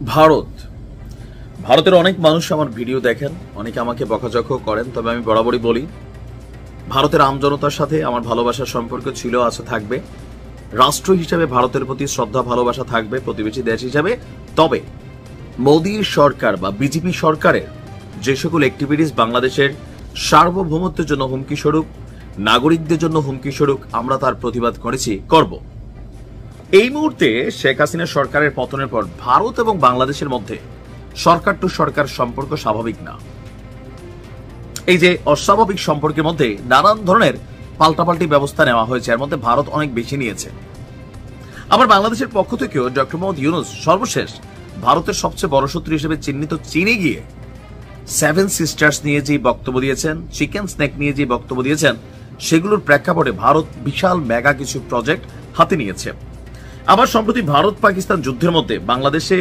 ভারত ভারতের অনেক মানুষ আমার ভিডিও দেখেন, অনেকে আমাকে বকাঝকা করেন, তবে আমি বরাবরই বলি ভারতের আমজনতার সাথে আমার ভালোবাসার সম্পর্ক ছিল, আছে, থাকবে। রাষ্ট্র হিসেবে ভারতের প্রতি শ্রদ্ধা ভালোবাসা থাকবে, প্রতিবেশী দেশ হিসেবে। তবে মোদীর সরকার বা বিজেপি সরকারের যে সকল অ্যাক্টিভিটিস বাংলাদেশের সার্বভৌমত্বের জন্য হুমকি স্বরূপ, নাগরিকদের জন্য হুমকি স্বরূপ, আমরা তার প্রতিবাদ করেছি, করব। এই মুহূর্তে শেখ হাসিনা সরকারের পতনের পর ভারত এবং বাংলাদেশের মধ্যে সরকার টু সরকার সম্পর্ক স্বাভাবিক না। এই যে অস্বাভাবিক সম্পর্কের মধ্যে নানান ধরনের পাল্টাপাল্টি ব্যবস্থা নেওয়া হয়েছে, এর মধ্যে ভারত অনেক বেশি নিয়েছে। আবার বাংলাদেশের পক্ষ থেকেও ডক্টর মোহাম্মদ ইউনূস সর্বশেষ ভারতের সবচেয়ে বড় শত্রু হিসেবে চিহ্নিত চীনে গিয়ে 7 সিস্টার্স নিয়ে যে বক্তব্য দিয়েছেন, চিকেন স্নেক নিয়ে যে বক্তব্য দিয়েছেন, সেগুলোর প্রেক্ষাপটে ভারত বিশাল মেগা কিছু প্রজেক্ট হাতে নিয়েছে। আবার সম্প্রতি ভারত পাকিস্তান যুদ্ধের মধ্যে বাংলাদেশে